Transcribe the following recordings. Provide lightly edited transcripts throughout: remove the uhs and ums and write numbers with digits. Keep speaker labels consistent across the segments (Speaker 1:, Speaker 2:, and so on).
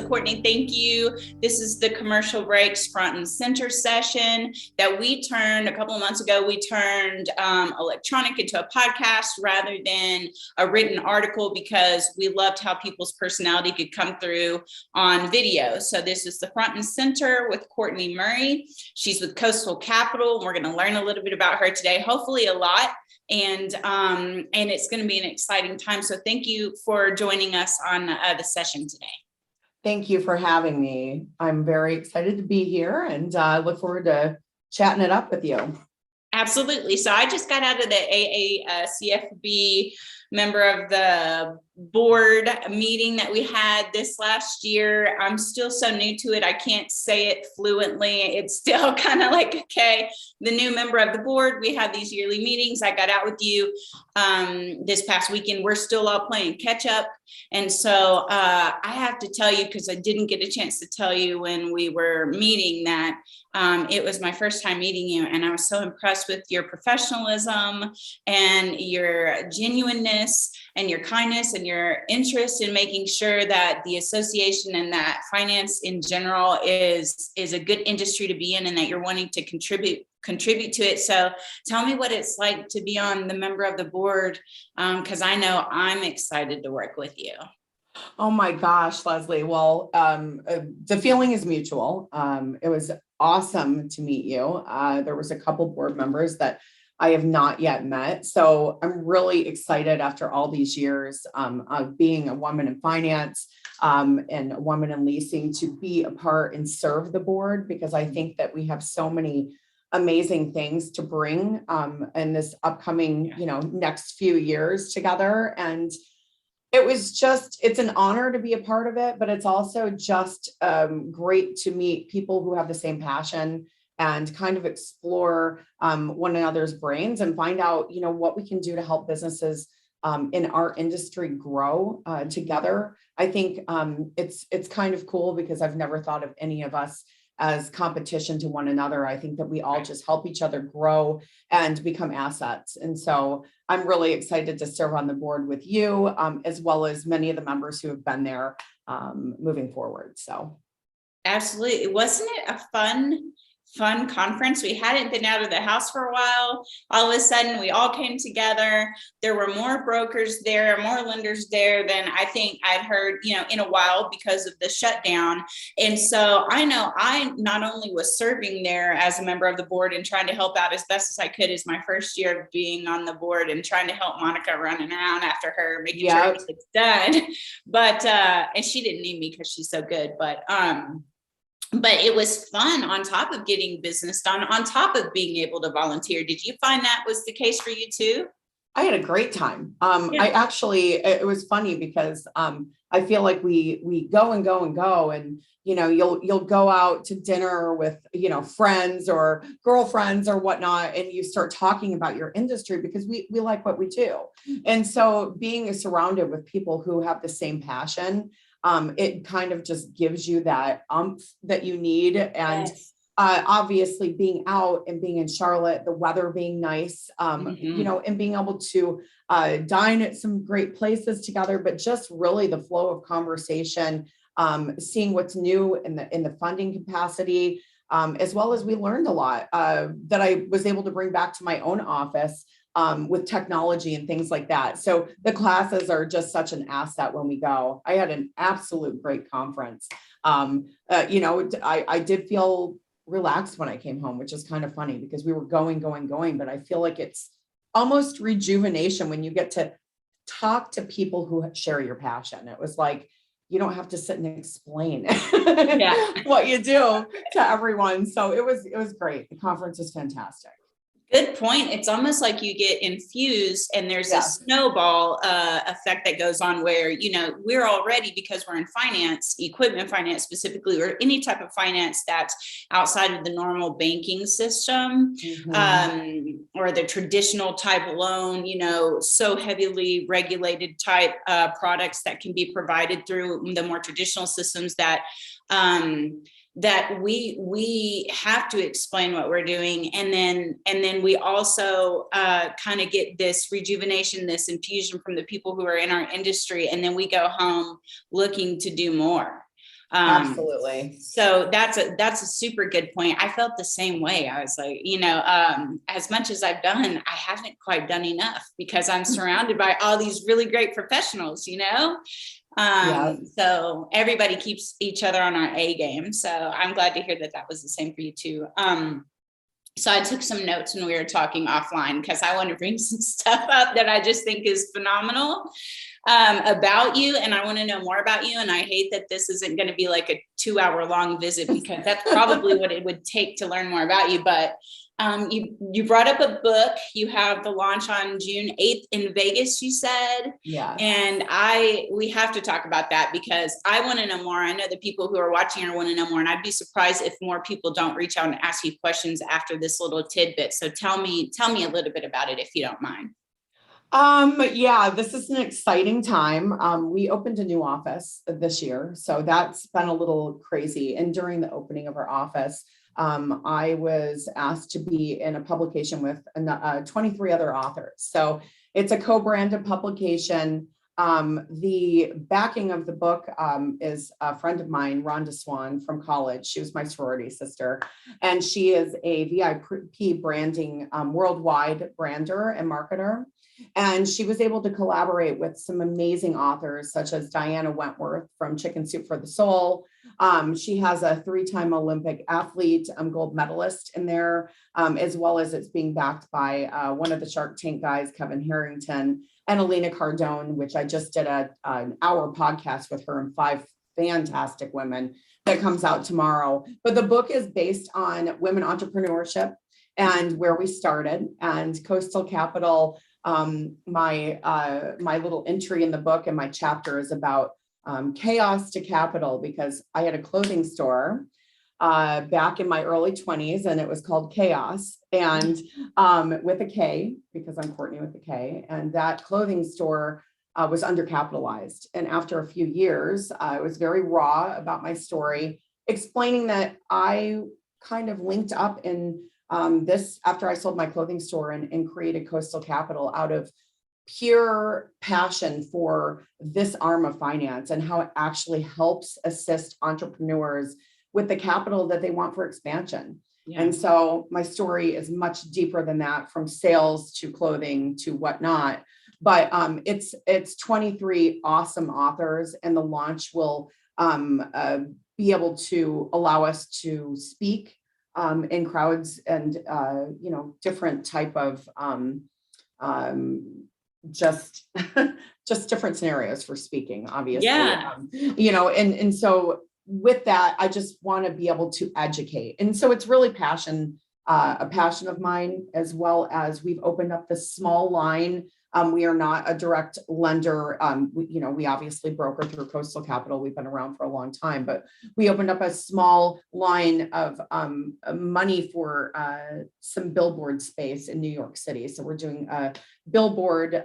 Speaker 1: Kortney, thank you. This is the Commercial Breaks Front and Center session that we turned a couple of months ago. We turned electronic into a podcast rather than a written article because we loved how people's personality could come through on video. So this is the Front and Center with Kortney Murray. She's with Koastal Capital. We're going to learn a little bit about her today, hopefully a lot. And it's going to be an exciting time. So thank you for joining us on the session today.
Speaker 2: Thank you for having me. I'm very excited to be here and look forward to chatting it up with you.
Speaker 1: Absolutely. So I just got out of the AACFB member of the board meeting that we had this last year. I'm still so new to it. I can't say it fluently. It's still kind of like, okay, the new member of the board, we have these yearly meetings. I got out with you this past weekend. We're still all playing catch up. And so I have to tell you, because I didn't get a chance to tell you when we were meeting, that it was my first time meeting you. And I was so impressed with your professionalism and your genuineness and your kindness and your interest in making sure that the association and that finance in general is a good industry to be in, and that you're wanting to contribute to it. So tell me what it's like to be on the member of the board, because I know I'm excited to work with you.
Speaker 2: Oh my gosh, Leslie. Well, the feeling is mutual. It was awesome to meet you. There was a couple board members that I have not yet met. So I'm really excited after all these years of being a woman in finance and a woman in leasing to be a part and serve the board, because I think that we have so many amazing things to bring in this upcoming, next few years together. And it's an honor to be a part of it, but it's also just great to meet people who have the same passion and kind of explore one another's brains and find out, what we can do to help businesses in our industry grow together. I think it's kind of cool because I've never thought of any of us as competition to one another. I think that we all just help each other grow and become assets. And so I'm really excited to serve on the board with you, as well as many of the members who have been there moving forward. So.
Speaker 1: Absolutely. Wasn't it a fun conference? We hadn't been out of the house for a while. All of a sudden, we all came together. There were more brokers there, more lenders there than I think I'd heard, in a while because of the shutdown. And so I know I not only was serving there as a member of the board and trying to help out as best as I could as my first year of being on the board and trying to help Monica running around after her, making sure it's done. But, and she didn't need me because she's so good, but it was fun on top of getting business done, on top of being able to volunteer. Did you find that was the case for you too?
Speaker 2: I had a great time. It was funny because I feel like we go and go and go, and you'll go out to dinner with friends or girlfriends or whatnot, and you start talking about your industry because we like what we do. And so being surrounded with people who have the same passion, it kind of just gives you that oomph that you need. And yes. Obviously being out and being in Charlotte, the weather being nice, and being able to dine at some great places together, but just really the flow of conversation, seeing what's new in the funding capacity, as well as we learned a lot that I was able to bring back to my own office with technology and things like that. So the classes are just such an asset when we go. I had an absolute great conference. I did feel relaxed when I came home, which is kind of funny because we were going, but I feel like it's almost rejuvenation when you get to talk to people who share your passion. It was like, you don't have to sit and explain what you do to everyone. So it was great. The conference was fantastic.
Speaker 1: Good point. It's almost like you get infused and there's a snowball effect that goes on where, we're already, because we're in finance, equipment finance specifically, or any type of finance that's outside of the normal banking system, or the traditional type loan, so heavily regulated type products that can be provided through the more traditional systems that we have to explain what we're doing. And then we also kind of get this rejuvenation, this infusion from the people who are in our industry. And then we go home looking to do more.
Speaker 2: Absolutely.
Speaker 1: So that's a super good point. I felt the same way. I was like, as much as I've done, I haven't quite done enough because I'm surrounded by all these really great professionals, So everybody keeps each other on our A game. So I'm glad to hear that that was the same for you too. So I took some notes when we were talking offline because I want to bring some stuff up that I just think is phenomenal about you. And I want to know more about you. And I hate that this isn't going to be like a 2-hour long visit because that's probably what it would take to learn more about you. But you brought up a book. You have the launch on June 8th in Vegas, you said.
Speaker 2: Yeah.
Speaker 1: And we have to talk about that because I want to know more. I know the people who are watching want to know more. And I'd be surprised if more people don't reach out and ask you questions after this little tidbit. So tell me a little bit about it if you don't mind.
Speaker 2: Yeah, this is an exciting time. We opened a new office this year, so that's been a little crazy. And during the opening of our office, I was asked to be in a publication with 23 other authors. So it's a co-branded publication. The backing of the book is a friend of mine, Rhonda Swan from college. She was my sorority sister, and she is a VIP branding worldwide brander and marketer. And she was able to collaborate with some amazing authors such as Diana Wentworth from Chicken Soup for the Soul. She has a 3-time Olympic athlete, gold medalist in there, as well as it's being backed by one of the Shark Tank guys, Kevin Harrington, and Alina Cardone, which I just did an hour podcast with her and 5 fantastic women that comes out tomorrow. But the book is based on women entrepreneurship and where we started, and Koastal Capital. My little entry in the book and my chapter is about chaos to capital, because I had a clothing store back in my early 20s, and it was called Chaos, and with a K, because I'm Kortney with a K, and that clothing store was undercapitalized. And after a few years, I was very raw about my story, explaining that I kind of linked up in this after I sold my clothing store and created Koastal Capital out of pure passion for this arm of finance and how it actually helps assist entrepreneurs with the capital that they want for expansion. Yeah. And so my story is much deeper than that, from sales to clothing to whatnot. But it's 23 awesome authors, and the launch will be able to allow us to speak in crowds and different type of just different scenarios for speaking, obviously.
Speaker 1: Yeah.
Speaker 2: And so with that, I just want to be able to educate. And so it's really a passion of mine, as well as we've opened up this small line. We are not a direct lender. We obviously broker through Koastal Capital. We've been around for a long time, but we opened up a small line of money for some billboard space in New York City. So we're doing a billboard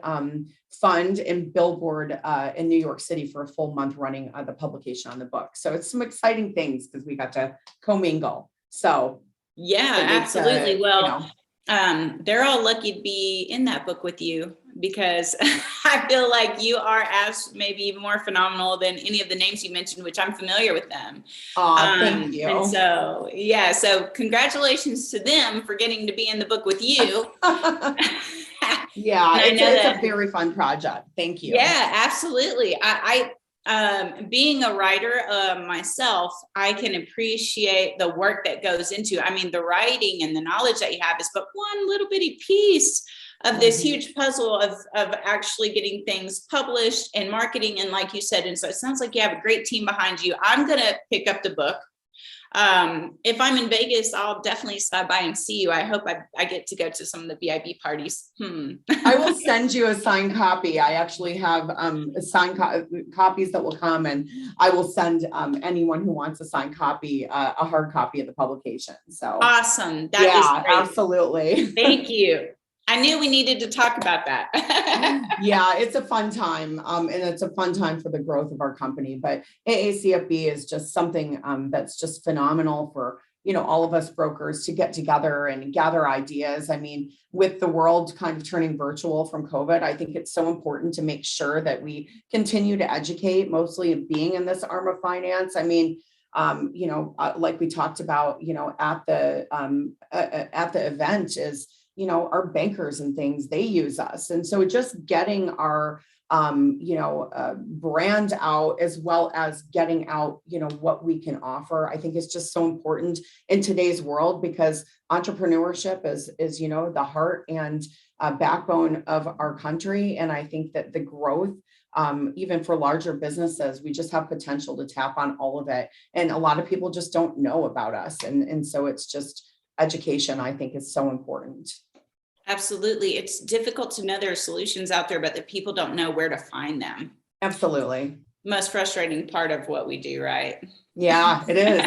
Speaker 2: fund and billboard in New York City for a full month running the publication on the book. So it's some exciting things because we got to commingle. So
Speaker 1: yeah, absolutely. They're all lucky to be in that book with you, because I feel like you are as maybe more phenomenal than any of the names you mentioned, which I'm familiar with them.
Speaker 2: Thank you.
Speaker 1: And so, yeah, so congratulations to them for getting to be in the book with you.
Speaker 2: Yeah, it's a very fun project. Thank you.
Speaker 1: Yeah, absolutely. I being a writer myself, I can appreciate the work that goes into, the writing and the knowledge that you have is but one little bitty piece of this huge puzzle of actually getting things published and marketing. And like you said, and so it sounds like you have a great team behind you. I'm going to pick up the book. If I'm in Vegas, I'll definitely stop by and see you. I hope I get to go to some of the VIP parties.
Speaker 2: I will send you a signed copy. I actually have signed copies that will come, and I will send anyone who wants a signed copy a hard copy of the publication. So
Speaker 1: awesome. That is great.
Speaker 2: Absolutely.
Speaker 1: Thank you. I knew we needed to talk about that.
Speaker 2: Yeah, it's a fun time. And it's a fun time for the growth of our company. But AACFB is just something that's just phenomenal for all of us brokers to get together and gather ideas. I mean, with the world kind of turning virtual from COVID, I think it's so important to make sure that we continue to educate, mostly being in this arm of finance. I mean, like we talked about, at the event is, our bankers and things, they use us. And so just getting our, brand out, as well as getting out, what we can offer, I think is just so important in today's world, because entrepreneurship is, the heart and backbone of our country. And I think that the growth, even for larger businesses, we just have potential to tap on all of it. And a lot of people just don't know about us. And so it's just education, I think, is so important.
Speaker 1: Absolutely. It's difficult to know there are solutions out there, but the people don't know where to find them.
Speaker 2: Absolutely.
Speaker 1: Most frustrating part of what we do, right?
Speaker 2: Yeah, it is.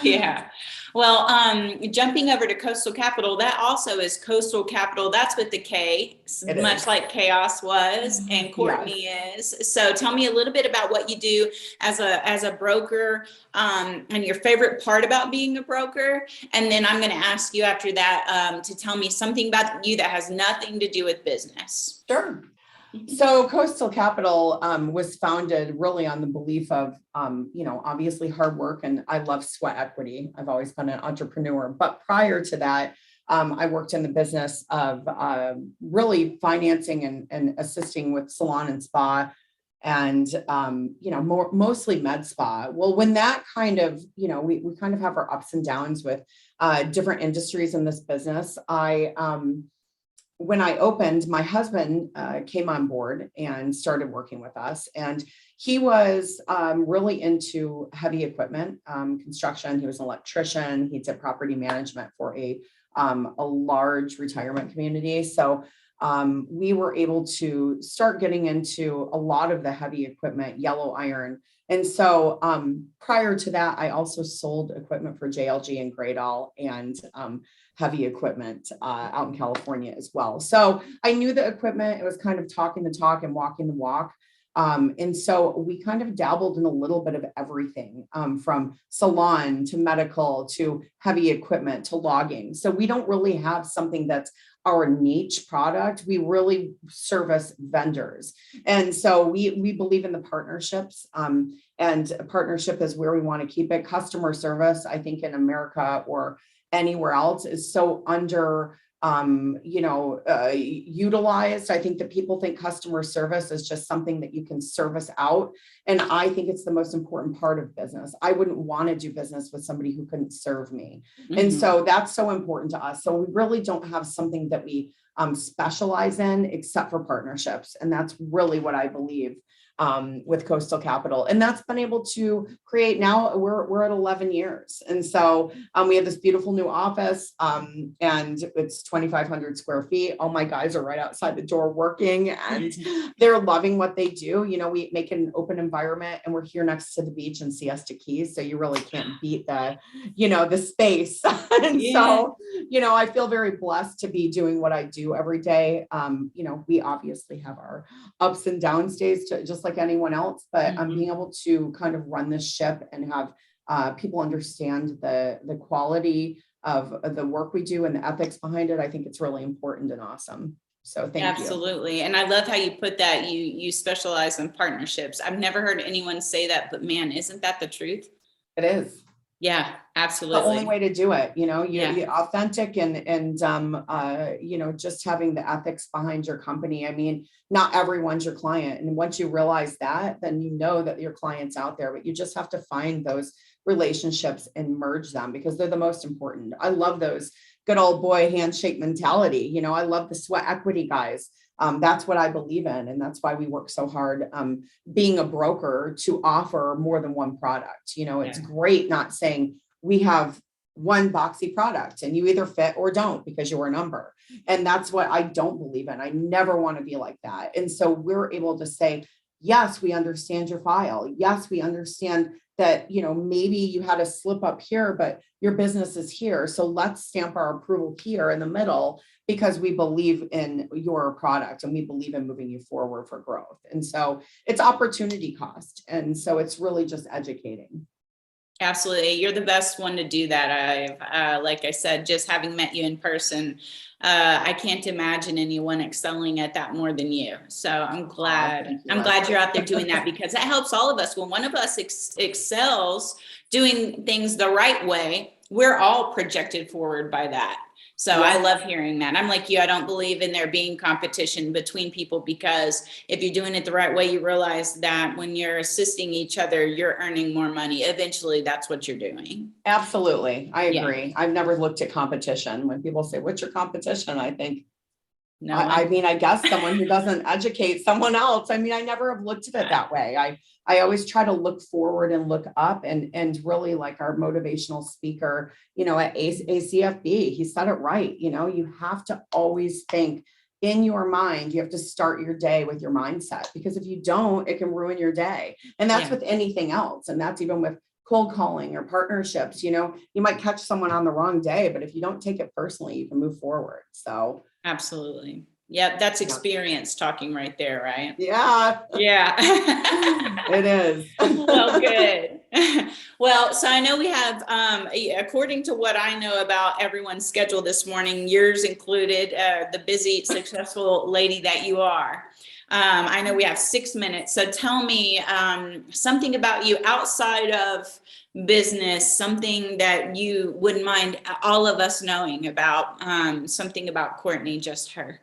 Speaker 1: Yeah. Well, jumping over to Koastal Capital, that also is Koastal Capital. That's with the K, much like Chaos was, and Kortney is. So tell me a little bit about what you do as a broker, and your favorite part about being a broker. And then I'm going to ask you after that to tell me something about you that has nothing to do with business.
Speaker 2: Sure. So Koastal Capital was founded really on the belief of, obviously hard work, and I love sweat equity. I've always been an entrepreneur, but prior to that, I worked in the business of really financing and assisting with salon and spa, and mostly med spa. Well, when that kind of, we kind of have our ups and downs with different industries in this business. When I opened, my husband came on board and started working with us, and he was really into heavy equipment, construction. He was an electrician. He did property management for a large retirement community. So we were able to start getting into a lot of the heavy equipment, yellow iron. And so prior to that, I also sold equipment for JLG and Gradall, and heavy equipment out in California as well. So I knew the equipment. It was kind of talking the talk and walking the walk. And so we kind of dabbled in a little bit of everything, from salon to medical to heavy equipment to logging. So we don't really have something that's our niche product. We really service vendors. And so we believe in the partnerships, and a partnership is where we want to keep it. Customer service, I think in America or anywhere else, is so under utilized. I think that people think customer service is just something that you can service out. And I think it's the most important part of business. I wouldn't want to do business with somebody who couldn't serve me. Mm-hmm. And so that's so important to us. So we really don't have something that we specialize in except for partnerships. And that's really what I believe with Koastal Capital. And that's been able to create, now we're at 11 years. And so we have this beautiful new office, and it's 2,500 square feet. All my guys are right outside the door working, and they're loving what they do. We make it an open environment, and we're here next to the beach in Siesta Keys. So you really can't beat the space. And so, I feel very blessed to be doing what I do every day. We obviously have our ups and downs days, just like anyone else, but being able to kind of run this ship and have people understand the quality of the work we do and the ethics behind it, I think it's really important and awesome. So thank you.
Speaker 1: Absolutely. And I love how you put that, you specialize in partnerships. I've never heard anyone say that, but man, isn't that the truth?
Speaker 2: It is.
Speaker 1: Yeah, absolutely.
Speaker 2: The only way to do it, you're authentic and just having the ethics behind your company. I mean, not everyone's your client. And once you realize that, then you know that your client's out there, but you just have to find those relationships and merge them, because they're the most important. I love those good old boy handshake mentality. I love the sweat equity guys. That's what I believe in. And that's why we work so hard being a broker to offer more than one product. It's great not saying we have one boxy product and you either fit or don't because you're a number. And that's what I don't believe in. I never want to be like that. And so we're able to say, yes, we understand your file. Yes, we understand that, maybe you had a slip up here, but your business is here. So let's stamp our approval here in the middle, because we believe in your product and we believe in moving you forward for growth. And so it's opportunity cost. And so it's really just educating.
Speaker 1: Absolutely. You're the best one to do that. Like I said, just having met you in person, I can't imagine anyone excelling at that more than you. So I'm glad,
Speaker 2: Thank you,
Speaker 1: you're out
Speaker 2: Leslie.
Speaker 1: there doing that, because that helps all of us. When one of us excels doing things the right way, we're all projected forward by that. So I love hearing that. I'm like you, I don't believe in there being competition between people, because if you're doing it the right way, you realize that when you're assisting each other, you're earning more money. Eventually, that's what you're doing.
Speaker 2: Absolutely. I
Speaker 1: Yeah.
Speaker 2: agree. I've never looked at competition. When people say, what's your competition? I think,
Speaker 1: No
Speaker 2: I
Speaker 1: one.
Speaker 2: mean, I guess someone who doesn't educate someone else. I mean, I never have looked at it that way. I always try to look forward and look up, and really, like our motivational speaker, at ACFB, he said it right. You have to always think in your mind. You have to start your day with your mindset, because if you don't, it can ruin your day. And that's with anything else. And that's even with cold calling or partnerships. You might catch someone on the wrong day, but if you don't take it personally, you can move forward. So
Speaker 1: Absolutely. Yeah, that's experience talking right there, right?
Speaker 2: yeah,
Speaker 1: Yeah.
Speaker 2: it is.
Speaker 1: Well, good. Well, so I know we have, according to what I know about everyone's schedule this morning, yours included, the busy, successful lady that you are. I know we have 6 minutes. So tell me something about you outside of business, something that you wouldn't mind all of us knowing about, something about Kortney, just her.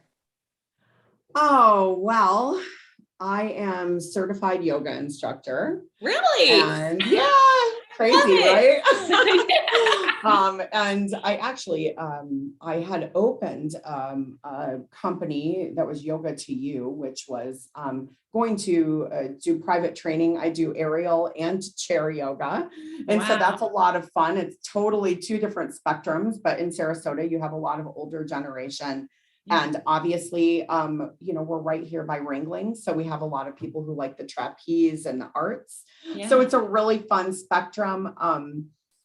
Speaker 2: Oh, well, I am certified yoga instructor.
Speaker 1: Really?
Speaker 2: And yeah, crazy, right? And I actually, I had opened a company that was Yoga to You, which was going to do private training. I do aerial and chair yoga. And so that's a lot of fun. It's totally two different spectrums, but in Sarasota, you have a lot of older generation. And obviously, we're right here by Ringling. So we have a lot of people who like the trapeze and the arts. So it's a really fun spectrum.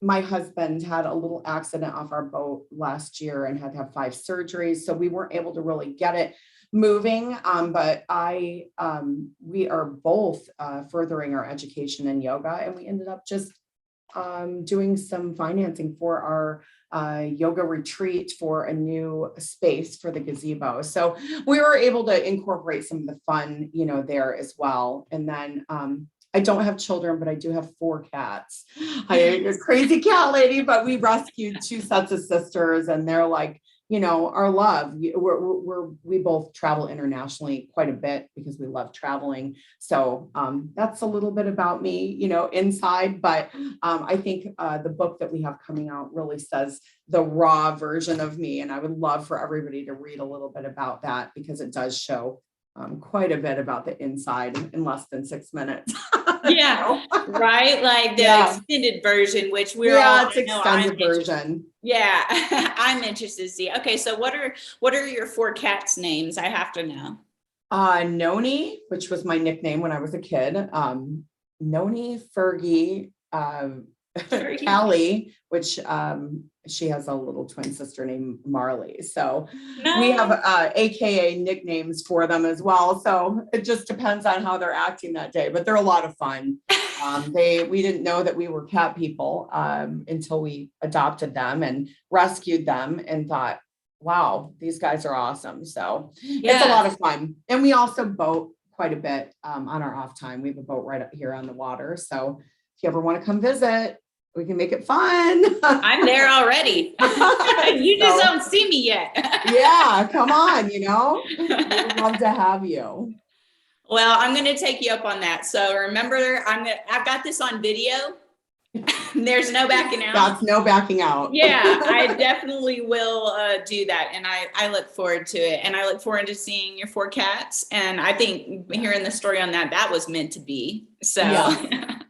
Speaker 2: My husband had a little accident off our boat last year and had to have 5 surgeries. So we weren't able to really get it moving. But we are both furthering our education in yoga, and we ended up just doing some financing for our yoga retreat for a new space for the gazebo. So we were able to incorporate some of the fun, there as well. And then I don't have children, but I do have 4 cats. I am a crazy cat lady, but we rescued 2 sets of sisters, and they're like, our love. We both travel internationally quite a bit because we love traveling. So that's a little bit about me, inside. But I think the book that we have coming out really says the raw version of me. And I would love for everybody to read a little bit about that, because it does show quite a bit about the inside in less than 6 minutes.
Speaker 1: Yeah, right. Like the extended version, which we're all
Speaker 2: it's extended version.
Speaker 1: Yeah, I'm interested to see. Okay, so what are your 4 cats' names? I have to know.
Speaker 2: Noni, which was my nickname when I was a kid. Noni, Fergie, Callie, which she has a little twin sister named Marley. So we have AKA nicknames for them as well. So it just depends on how they're acting that day, but they're a lot of fun. We didn't know that we were cat people until we adopted them and rescued them and thought, wow, these guys are awesome. So it's a lot of fun. And we also boat quite a bit on our off time. We have a boat right up here on the water. So if you ever want to come visit, we can make it fun.
Speaker 1: I'm there already. You just don't see me yet.
Speaker 2: Yeah, come on, we'd love to have you.
Speaker 1: Well, I'm going to take you up on that. So remember, I've got this on video. There's no backing out.
Speaker 2: That's no backing out.
Speaker 1: Yeah, I definitely will do that. And I look forward to it. And I look forward to seeing your 4 cats. And I think hearing the story on that was meant to be. So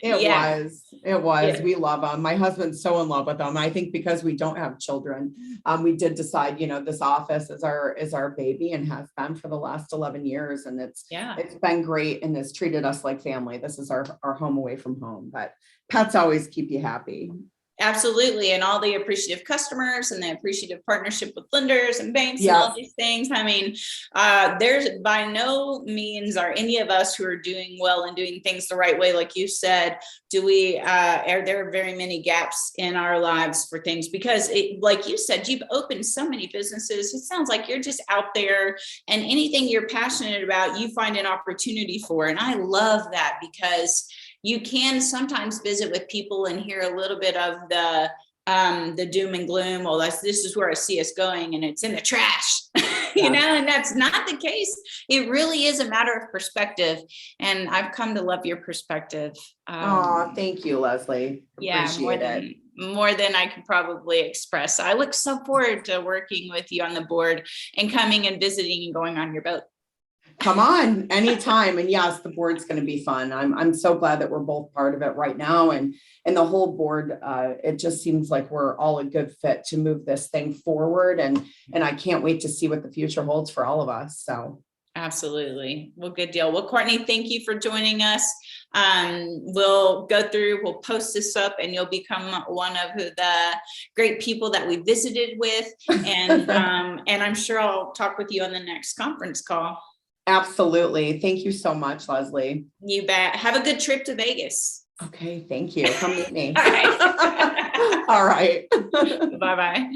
Speaker 2: it was. Yeah. We love them. My husband's so in love with them. I think because we don't have children, we did decide, this office is our baby and has been for the last 11 years. And it's been great and has treated us like family. This is our home away from home, but pets always keep you happy.
Speaker 1: Absolutely. And all the appreciative customers and the appreciative partnership with lenders and banks and
Speaker 2: Yes.
Speaker 1: all these things. I mean, there's by no means are any of us who are doing well and doing things the right way, like you said, are there very many gaps in our lives for things, because like you said, you've opened so many businesses. It sounds like you're just out there, and anything you're passionate about, you find an opportunity for. And I love that, because you can sometimes visit with people and hear a little bit of the doom and gloom. Well, this is where I see us going, and it's in the trash, you know, and that's not the case. It really is a matter of perspective. And I've come to love your perspective.
Speaker 2: Oh, thank you, Leslie. Appreciate it.
Speaker 1: More than I could probably express. I look so forward to working with you on the board and coming and visiting and going on your boat.
Speaker 2: Come on, anytime. And yes, the board's going to be fun. I'm so glad that we're both part of it right now. And the whole board, it just seems like we're all a good fit to move this thing forward. And I can't wait to see what the future holds for all of us. So.
Speaker 1: Absolutely. Well, good deal. Well, Kortney, thank you for joining us. We'll post this up, and you'll become one of the great people that we visited with. And I'm sure I'll talk with you on the next conference call.
Speaker 2: Absolutely. Thank you so much, Leslie.
Speaker 1: You bet. Have a good trip to Vegas.
Speaker 2: Okay. Thank you. Come meet me.
Speaker 1: All right.
Speaker 2: All right.
Speaker 1: Bye-bye.